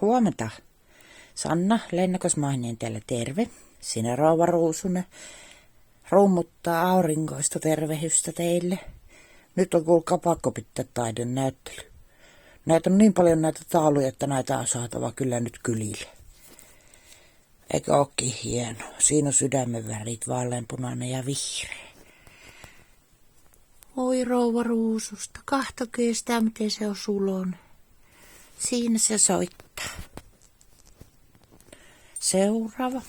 Huomenta. Sanna Lennokosmainen täällä terve. Sinä rouva Ruusunen rummuttaa aurinkoista tervehystä teille. Nyt on kuulkaa pakko pitää taiden näyttely. Näitä on niin paljon näitä tauluja, että näitä on saatava kyllä nyt kylille. Eikö ookin hieno? Siinä on sydämen värit, vaaleanpunainen ja vihreä. Oi rouva Ruususta, kahtokee sitä miten se on sulon. Siinä se soittaa. Seuraava.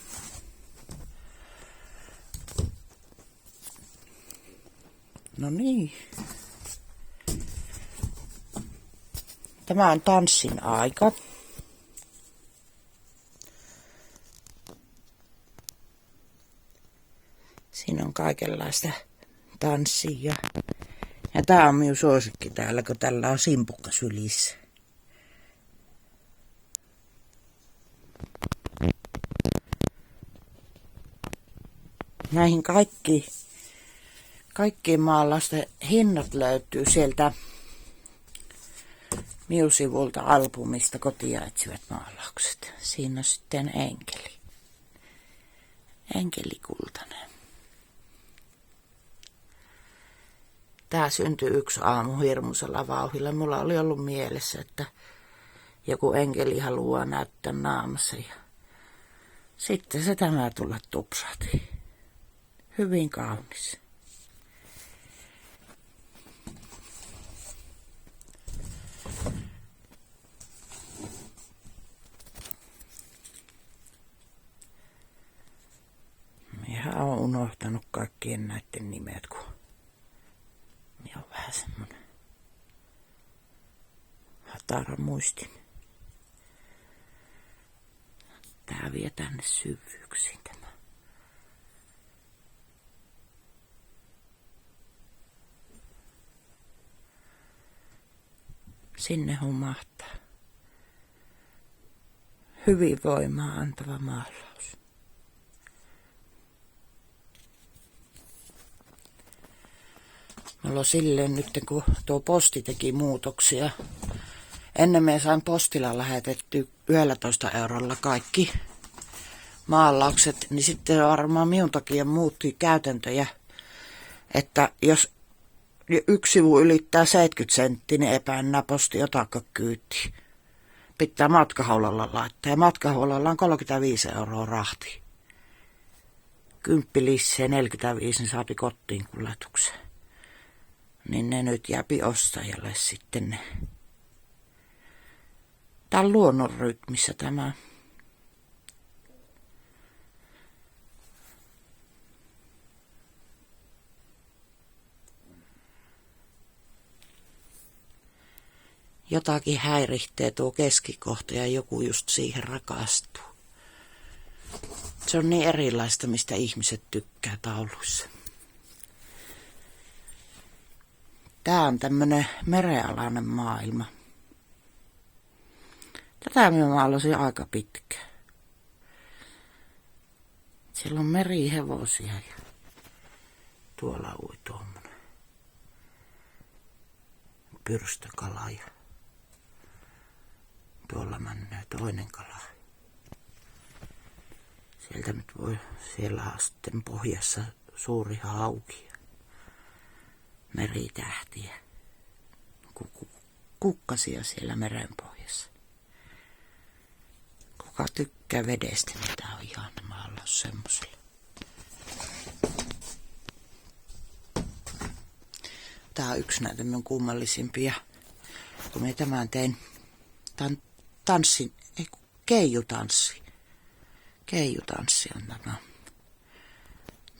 No niin. Tämä on tanssin aika. Siinä on kaikenlaista tanssia. Ja tää on minun suosikki täällä, kun tällä on simpukka sylissä. Näihin kaikkien maalaisten hinnat löytyy sieltä minun sivulta albumista Kotia etsivät maalaukset. Siinä on sitten enkeli. Enkeli kultainen. Tää syntyi yksi aamu hirmuisella vauhdilla. Mulla oli ollut mielessä, että joku enkeli haluaa näyttää naamassa. Ja sitten se tämä tulla tupsahti. Hyvin kaunis. Minä olen unohtanut kaikkien näiden nimet, kun minä on vähän semmonen hatara muistin. Tää vie tänne syvyyksiin tämä. Sinne humahtaa. Hyvin voimaa antava maalaus. Mulla on silleen nyt, kun tuo posti teki muutoksia. Ennen me sain postilla lähetetty 11 eurolla kaikki maalaukset, niin sitten varmaan minun takia muuttui käytäntöjä, että jos yksi sivu ylittää 70 senttiä, niin epäennää posti otakaan kyytiin. Pitää matkahuolalla laittaa, ja matkahuolalla on 35 euroa rahti. 10 lisää 45, niin saapi kotiin kuljetukseen. Niin ne nyt jääpi ostajalle sitten ne. Tää on luonnon rytmissä tämä. Jotakin häirihtee tuo keskikohta ja joku just siihen rakastuu. Se on niin erilaista, mistä ihmiset tykkää tauluissa. Tää on tämmönen merenalainen maailma. Tätä minä maalasin aika pitkään. Siellä on merihevosia ja tuolla ui tuommoinen pyrstökala ja tuolla menee toinen kala. Sieltä nyt voi, siellä on sitten pohjassa suuri hauki ja meritähtiä, kukkasia siellä merenpohjassa. Kuka tykkää vedestä, niin tää on ihan maalaus semmoselle. Tää on yksi näitä minun kummallisimpia, kun minä tämän tein keijutanssi. Keijutanssi on tämä.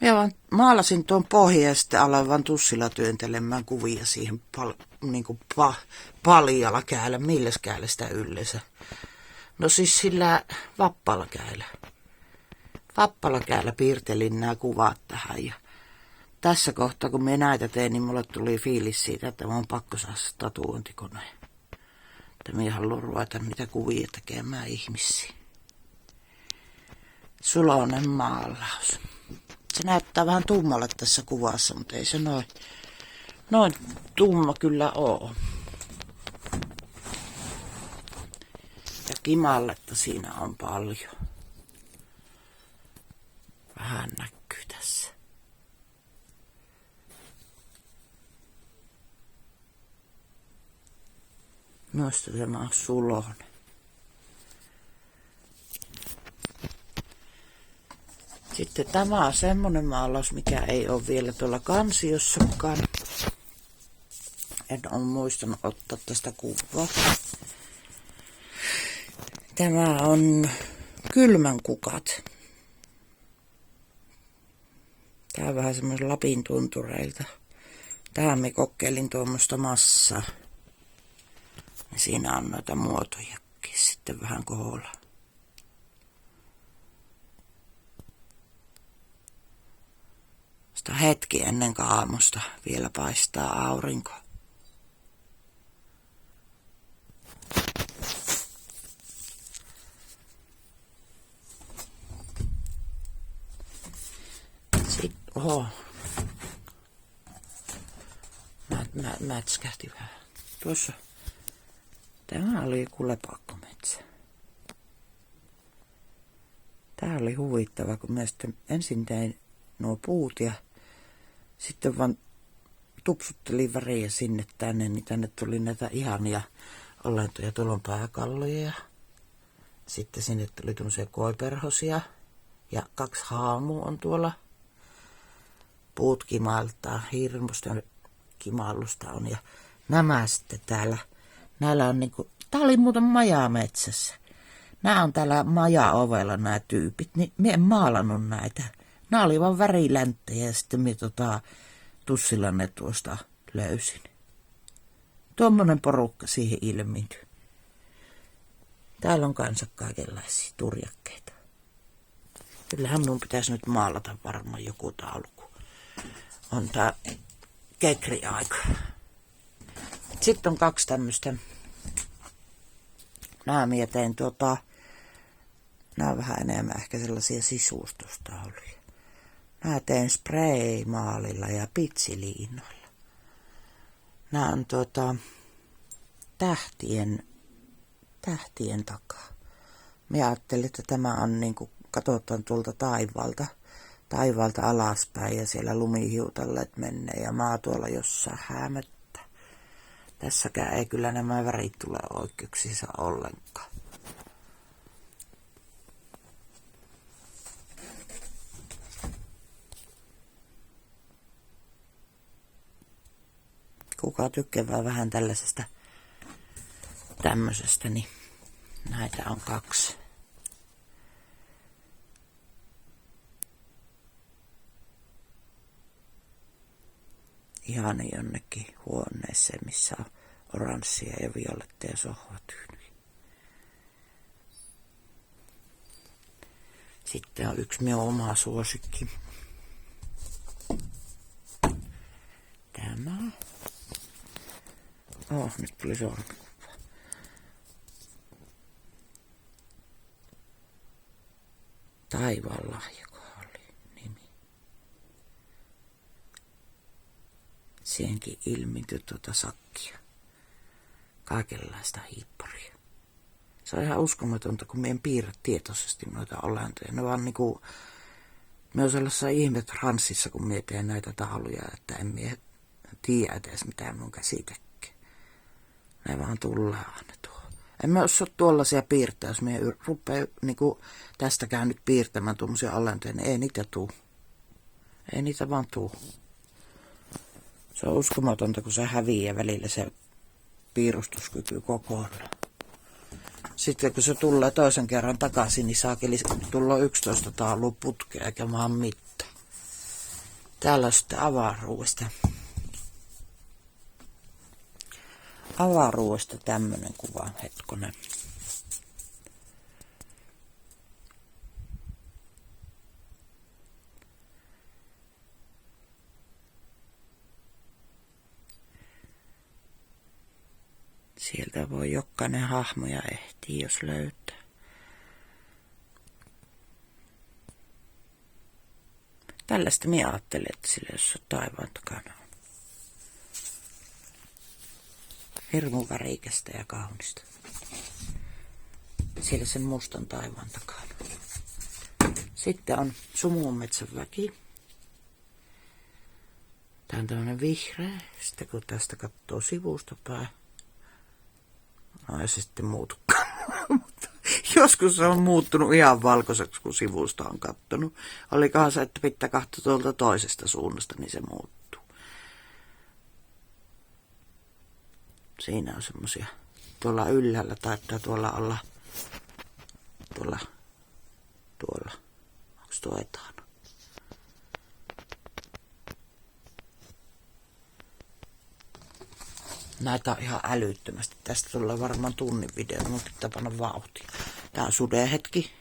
Minä vaan maalasin tuon pohjan ja sitten aloin vaan tussilla työntelemään kuvia siihen paljalla kädellä. Milläs kädellä sitä yleensä? No siis sillä vappalla kädellä. Vappalla kädellä piirtelin nämä kuvat tähän. Ja tässä kohtaa kun minä näitä tein, niin mulle tuli fiilis siitä, että mä oon pakko saada tatuointikone. Että minä haluan ruveta niitä kuvia tekemään ihmisiä. Suloinen maalaus. Se näyttää vähän tummalle tässä kuvassa, mutta ei se noin tumma kyllä ole. Sitä kimalletta siinä on paljon. Vähän näkyy tässä. Minusta tämä on suloinen. Sitten tämä on semmonen maalaus, mikä ei ole vielä tuolla kansiossakaan. En ole muistanut ottaa tästä kuvaa. Tämä on kylmän kukat. Tää on vähän semmoisen Lapin tuntureilta. Tähän me kokeilin tuommoista massaa. Ja siinä on noita muotojakin sitten vähän koolla. Sitä hetki ennen aamusta vielä paistaa aurinko. Sitten, oho. Mätskähti vähän. Tuossa. Tämä oli kulepakkometsä. Tää oli huvittava, kun mä sitten ensin tein nuo puut ja sitten vaan tupsuttelin väriä sinne tänne, niin tänne tuli näitä ihania olentoja, tulonpääkalloja. Sitten sinne tuli tämmöisiä koiperhosia ja 2 haamua on tuolla. Puut kimaltaa, hirmusta kimallusta on ja nämä sitten täällä. Näillä on niinku, tää oli muuten majametsässä. Nää on täällä majaovella nämä tyypit, niin mie en maalannut näitä. Nää oli vaan värilänttejä ja sitten mie tussilla ne tuosta löysin. Tuommoinen porukka siihen ilmiintyi. Täällä on kanssa kaikenlaisia turjakkeita. Kyllähän minun pitäisi nyt maalata varmaan joku taulukko. On tää kekriaika. Sitten on 2 tämmöistä. Nää mietin nää on vähän enemmän ehkä sellaisia sisustustauluja. Nää teen spraymaalilla ja pitsiliinoilla. Nää on tähtien takaa. Mä ajattelin, että tämä on niinku, katsotaan tuolta taivaalta alaspäin ja siellä lumihiutalet menee ja maa tuolla jossain hämöttää. Tässäkään ei kyllä nämä värit tule oikeuksissa ollenkaan. Kuka tykkää vähän tällaisesta tämmöisestä, niin näitä on 2. Ihan jonnekin huoneeseen, missä on oranssia ja violetteja sohvatyynyjä. Sitten on yksi minun oma suosikki. Tämä. Nyt tuli sormikuva. Taivaan lahjako oli nimi. Siihenkin ilmintyi sakkia. Kaikenlaista hiipparia. Se on ihan uskomatonta, kun me en piirrä tietoisesti noita olentoja. Ne vaan niinku, me on sellaisessa ihmetranssissa, kun me teen näitä tauluja, että en mie tiedä edes mitä mun käsi tekee. Ne vaan tulee aina tuohon. En mä osaa tuollaisia piirtää, jos me rupee niinku tästäkään nyt piirtämään tuommoisia olentoja, niin ei niitä tuu. Ei niitä vaan tuu. Se on uskomatonta, kun se häviää välillä se piirustuskyky kokonaan. Sitten kun se tulee toisen kerran takaisin, niin saakeli tulla 11 taulua putkea eikä maan mitta. Täällä on sitten avaruudesta. Avaruudesta tämmönen kuva, hetkonen. Sieltä voi jokainen hahmoja ehtii, jos löytää. Tällaista minä ajattelen, että sillä jos on taivaan takana. Hirmu värikästä ja kaunista. siellä sen mustan taivaan takana. Sitten on Sumuunmetsän väki. Tää on tämmönen vihreä. Sitten kun tästä katsoo sivusta päin. No ei se sitten muutukaan. Joskus se on muuttunut ihan valkoiseksi, kun sivusta on kattonut. Olikohan se, että pitää katsoa tuolta toisesta suunnasta, niin se muuttuu. Siinä on semmosia. Tuolla ylhäällä taitaa tuolla olla. Tuolla. Onko tuo etana? Näitä on ihan älyttömästi. Tästä tulee varmaan tunnin video, mutta pitää panna vauhtia. Tää on sudenhetki.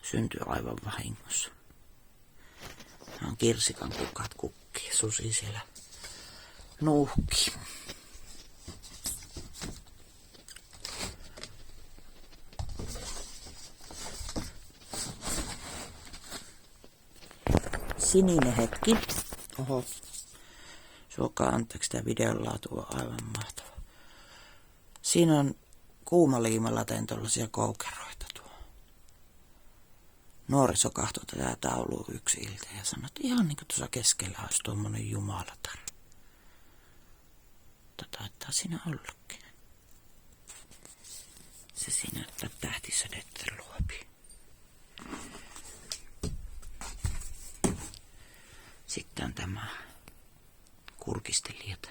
Syntyy aivan vahingossa. Tää on kirsikan kukat kukkii. Susi siellä nuuhkii. Sininen hetki. Oho. Suokaa anteeksi, tämä videon laatu on aivan mahtava. Siinä on kuumaliimalla teen tuollaisia koukeroita tuo. Nuoriso kahtoi tätä taulua yksi ilta ja sanoi, että ihan niin kuin tuossa keskellä olisi tuommoinen jumalatar. Taitaa siinä ollakin. Se siinä ottaa tähtisädettä luopi. Sitten on tämä kurkistelijat.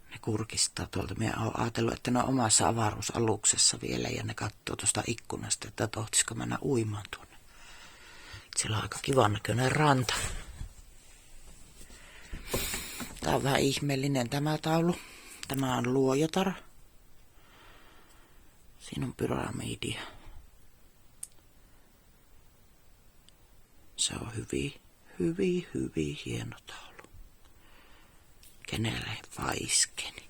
Ne kurkistaa tuolta. Minä olen ajatellut, että ne on omassa avaruusaluksessa vielä ja ne katsoo tuosta ikkunasta, että tohtisiko mennä uimaan tuonne. Siellä on aika kivan näköinen ranta. Tämä on vähän ihmeellinen tämä taulu. Tämä on luojatar. Siinä on pyramidia. Se on hyvin hieno taulu. Kenelle vaiskeni.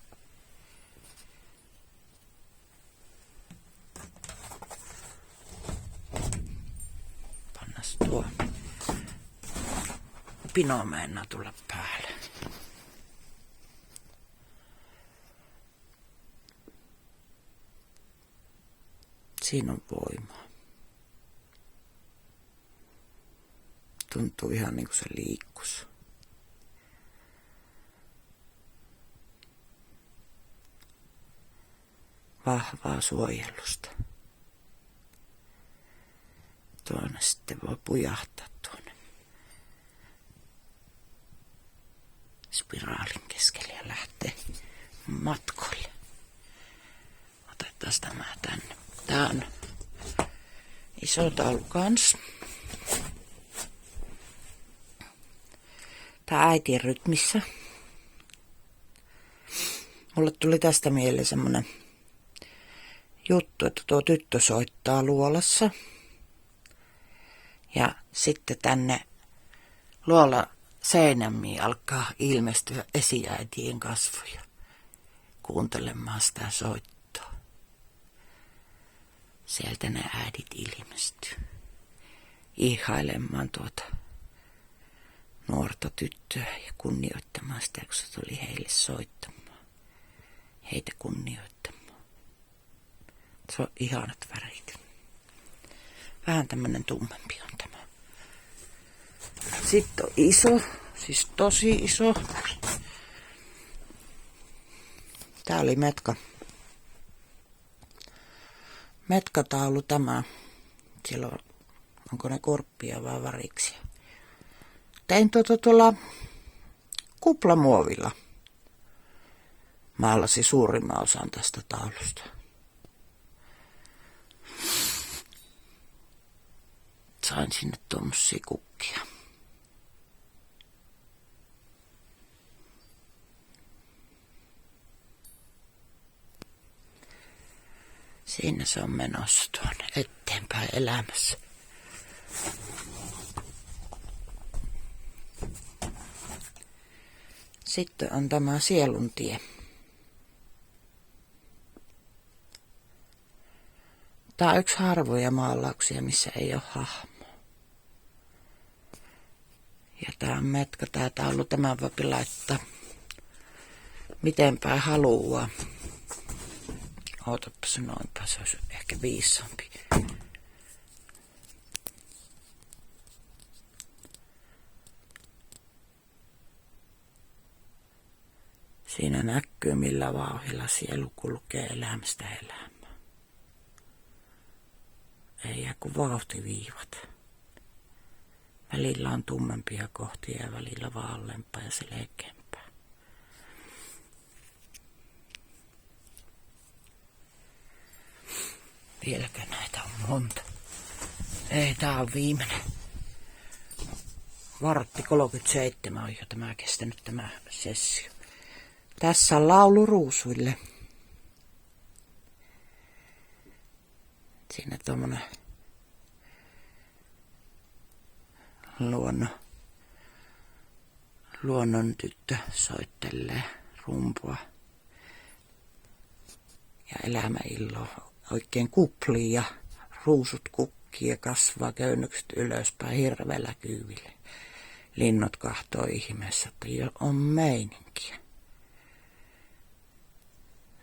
Pannas tuo Pinomeena tulla päälle. Siinä on voimaa. Tuntuu ihan niin kuin se liikkuisi. Vahvaa suojelusta. Tuonne sitten voi pujahtaa tuonne spiraalin keskelle ja lähtee matkoille. Otetaan tämä tänne. Tää on iso taulu kans. Tää äitien rytmissä. Mulle tuli tästä mieleen semmonen juttu, että tuo tyttö soittaa luolassa. Ja sitten tänne luola seinämiin alkaa ilmestyä esiäitien kasvoja kuuntelemaan sitä soittoa. Sieltä ne äidit ilmestyy ihailemaan tuota nuorta tyttöä ja kunnioittamaan sitä, kun se tuli heille soittamaan. Heitä kunnioittamaan. Se on ihanat värit. Vähän tämmönen tummempi on tämä. Sitten on iso, siis tosi iso. Tää oli metkataulu tämä. Siellä on, onko ne korppia vai variksia. Tein tuolla kuplamuovilla. Maalasin suurimman osan tästä taulusta. Sain sinne tuommoisia kukkia. Siinä se on menossa tuonne eteenpäin elämässä. Sitten on tämä sieluntie. Tämä on yksi harvoja maalauksia, missä ei ole hahmoa. Ja tämä on metka, tämä taulu, tämä voi laittaa miten päin haluaa. Ootapas noinpa, se olisi ehkä viisaampi. Siinä näkyy, millä vauhdilla sielu kulkee elämästä elämään. Ei jää kuin vauhtiviivat. Välillä on tummempia kohtia ja välillä vaaleampaa ja selkeämpää. Vieläkö näitä on monta? Ei, tää on viimeinen. 1:37 on jo tämä kestänyt tämä sessio. Tässä on laulu ruusuille. Siinä tommonen luonnon tyttö soittelee rumpua. Ja elämäillo oikein kuplii ja ruusut kukkii ja kasvaa köynnykset ylöspäin hirveellä kyyville. Linnut kahtoo ihmeessä, että on meininkiä.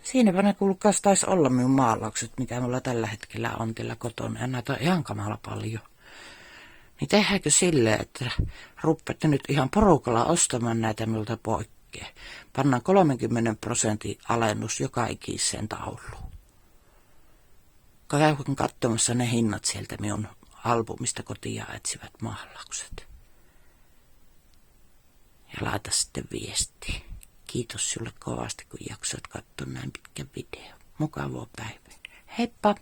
Siinäpä ne kuulkaas taisi olla minun maalaukset, mitä mulla tällä hetkellä on teillä kotona. Ja näitä on ihan kamala paljon. Niin tehdäänkö silleen, että ruppeatte nyt ihan porukalla ostamaan näitä miltä poikkea. Pannaan 30% alennus joka ikiseen tauluun. Käykö katsomassa ne hinnat sieltä minun albumista kotia etsivät maalaukset. Ja laita sitten viestiä. Kiitos sulle kovasti, kun jaksoit katsoa näin pitkän videon. Mukavaa päivää. Heippa!